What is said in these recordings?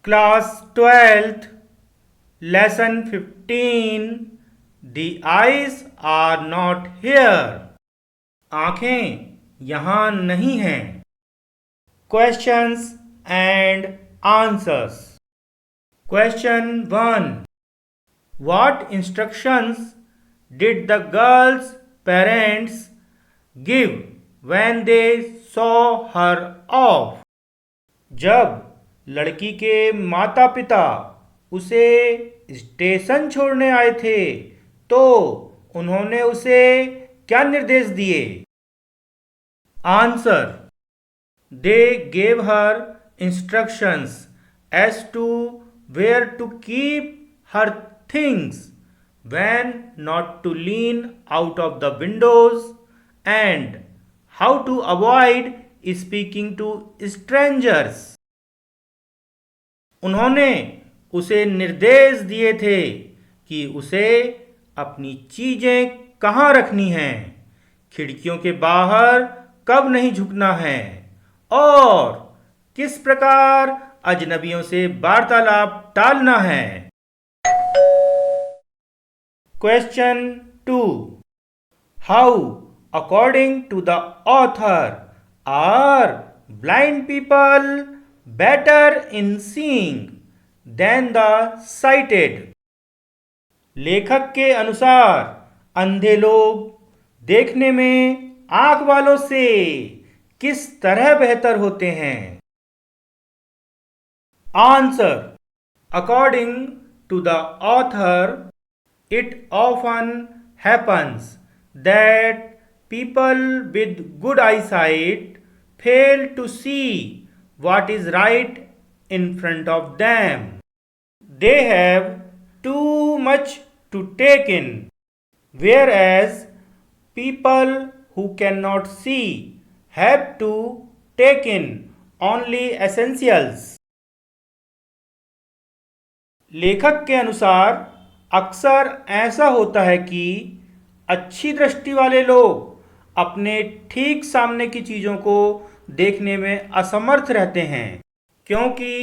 Class 12th, Lesson 15. The eyes are not here. आंखें यहाँ नहीं हैं. Questions and answers. Question 1. What instructions did the girl's parents give when they saw her off? जब लड़की के माता पिता उसे स्टेशन छोड़ने आए थे तो उन्होंने उसे क्या निर्देश दिए? Answer: they gave her instructions as to where to keep her things, when not to lean out of the windows, and how to avoid speaking to strangers. उन्होंने उसे निर्देश दिए थे कि उसे अपनी चीजें कहाँ रखनी हैं, खिड़कियों के बाहर कब नहीं झुकना है और किस प्रकार अजनबियों से वार्तालाप टालना है. Question 2. How, according to the author, are blind people better in seeing than the sighted? लेखक के अनुसार अंधे लोग देखने में आंख वालों से किस तरह बेहतर होते हैं? Answer: According to the author, it often happens that people with good eyesight fail to see what is right in front of them. They have too much to take in, whereas people who cannot see have to take in only essentials. लेखक के अनुसार अक्सर ऐसा होता है कि अच्छी दृष्टि वाले लोग अपने ठीक सामने की चीज़ों को देखने में असमर्थ रहते हैं क्योंकि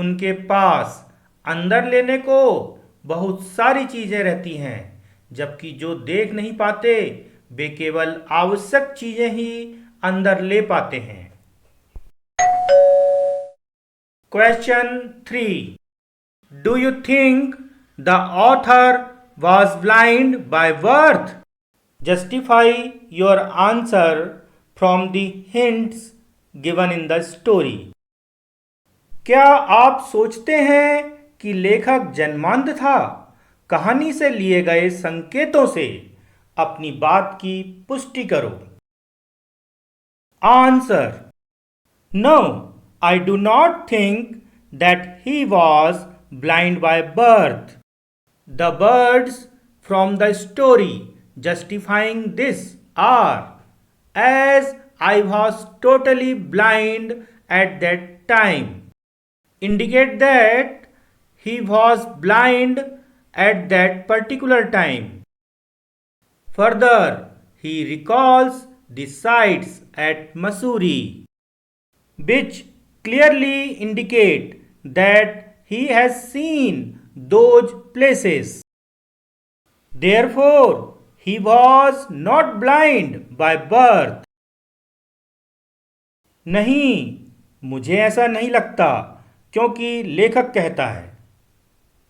उनके पास अंदर लेने को बहुत सारी चीज़ें रहती हैं, जबकि जो देख नहीं पाते वे केवल आवश्यक चीज़ें ही अंदर ले पाते हैं. Question 3. Do you think the author was blind by birth? Justify your answer from the hints given in the story. क्या आप सोचते हैं कि लेखक जन्मांध था? कहानी से लिए गए संकेतों से अपनी बात की पुष्टि करो. Answer: No, I do not think that he was blind by birth. The words from the story justifying this are, as I was totally blind at that time, indicate that he was blind at that particular time. Further, he recalls the sights at Mussoorie, which clearly indicate that he has seen those places. Therefore, he was not blind by birth. नहीं, मुझे ऐसा नहीं लगता क्योंकि लेखक कहता है,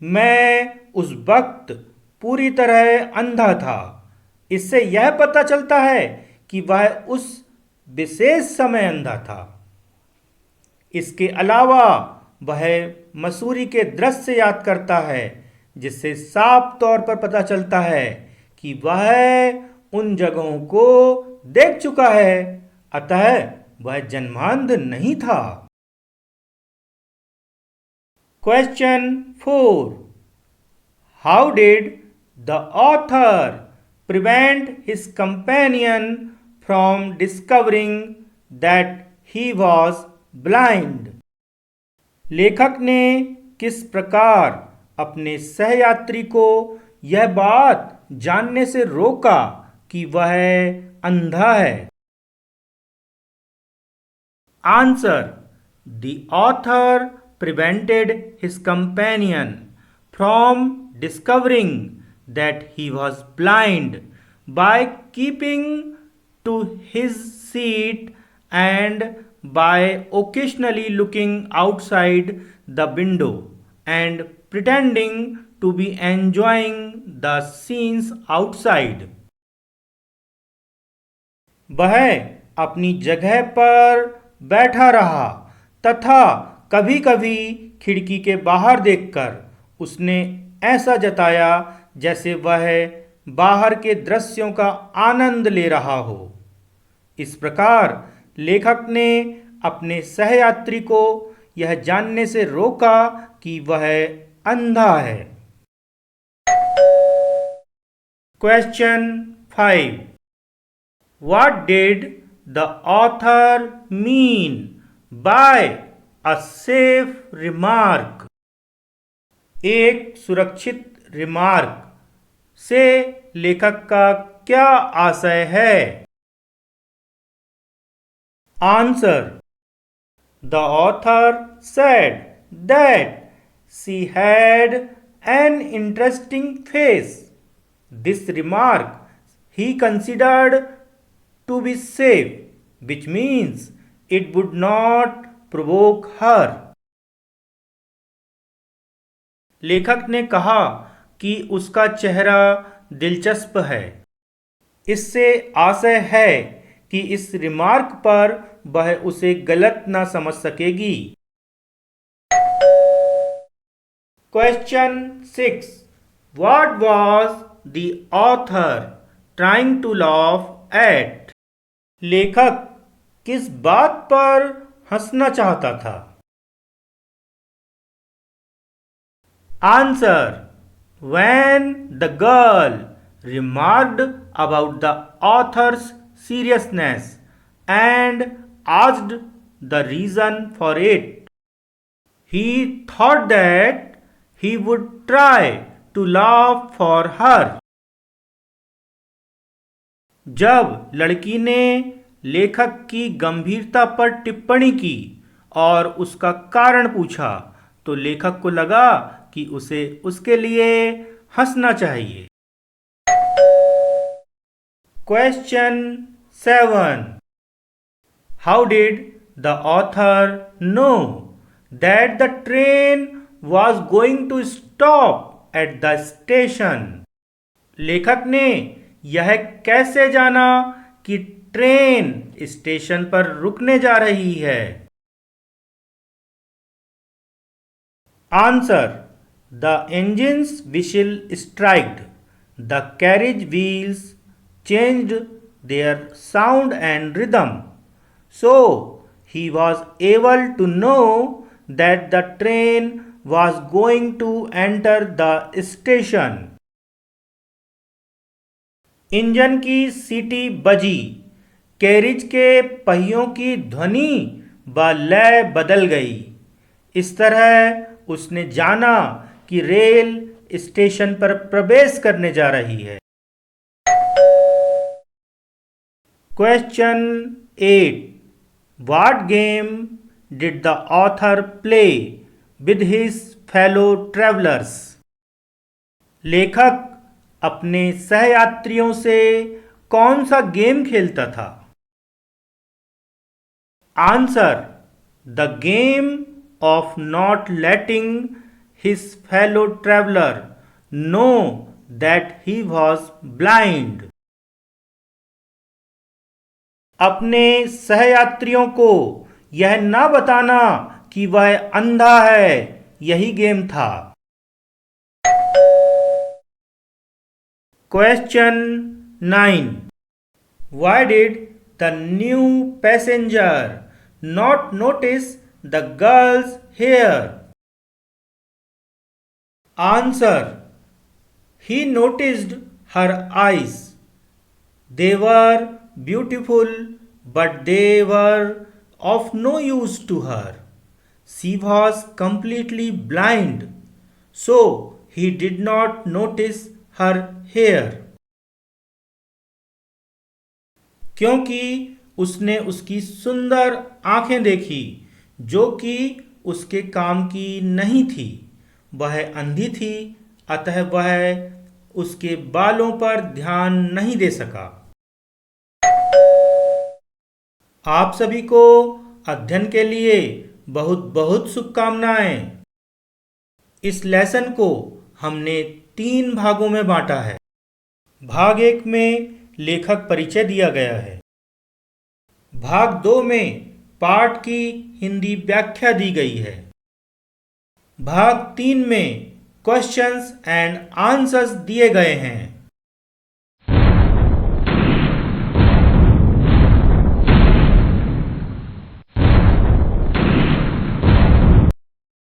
मैं उस वक्त पूरी तरह अंधा था. इससे यह पता चलता है कि वह उस विशेष समय अंधा था. इसके अलावा वह मसूरी के दृश्य याद करता है जिससे साफ तौर पर पता चलता है कि वह उन जगहों को देख चुका है, अतः वह जन्मांध नहीं था. Question 4. How did the author prevent his companion from discovering that he was blind? लेखक ने किस प्रकार अपने सहयात्री को यह बात जानने से रोका कि वह अंधा है? Answer: The author prevented his companion from discovering that he was blind by keeping to his seat and by occasionally looking outside the window and pretending to be enjoying the scenes outside. वह अपनी जगह पर बैठा रहा तथा कभी-कभी खिड़की के बाहर देखकर उसने ऐसा जताया जैसे वह बाहर के दृश्यों का आनंद ले रहा हो। इस प्रकार लेखक ने अपने सहयात्री को यह जानने से रोका कि वह अंधा है। Question 5. What did the author mean by a safe remark? एक सुरक्षित रिमार्क से लेखक का क्या आशय है? Answer. The author said that she had an interesting face. This remark he considered to be safe, which means it would not provoke her. लेखक ने कहा कि उसका चेहरा दिलचस्प है। इससे आशय है कि इस रिमार्क पर वह उसे गलत न समझ सकेगी। Question 6. What was the author trying to laugh at? लेखक किस बात पर हंसना चाहता था? Answer. When the girl remarked about the author's seriousness and asked the reason for it, he thought that he would try to laugh for her. जब लड़की ने लेखक की गंभीरता पर टिप्पणी की और उसका कारण पूछा तो लेखक को लगा कि उसे उसके लिए हंसना चाहिए। Question 7. How did the author know that the train was going to stop at the station? लेखक ने यह कैसे जाना कि ट्रेन स्टेशन पर रुकने जा रही है? Answer. The engine's whistle struck. The carriage wheels changed their sound and rhythm. So he was able to know that the train was going to enter the station. Engine की सीटी बजी, carriage के पहियों की ध्वनि व लय बदल गई। इस तरह उसने जाना कि रेल स्टेशन पर प्रवेश करने जा रही है। Question 8. What game did the author play with his fellow travelers? लेखक अपने सहयात्रियों से कौन सा गेम खेलता था? Answer. The game of not letting his fellow traveler know that he was blind. अपने सहयात्रियों को यह न बताना कि वह अंधा है, यही गेम था। Question 9. Why did the new passenger not notice the girl's hair? Answer. He noticed her eyes. They were beautiful, but they were of no use to her. She was completely blind, so he did not notice her hair. क्योंकि उसने उसकी सुंदर आंखें देखी जो कि उसके काम की नहीं थी। वह अंधी थी, अतः वह उसके बालों पर ध्यान नहीं दे सका। आप सभी को अध्ययन के लिए बहुत बहुत शुभकामनाएं। इस लेसन को हमने 3 भागों में बांटा है। भाग 1 में लेखक परिचय दिया गया है। भाग 2 में पाठ की हिंदी व्याख्या दी गई है। भाग 3 में क्वेश्चंस एंड आंसर्स दिए गए हैं।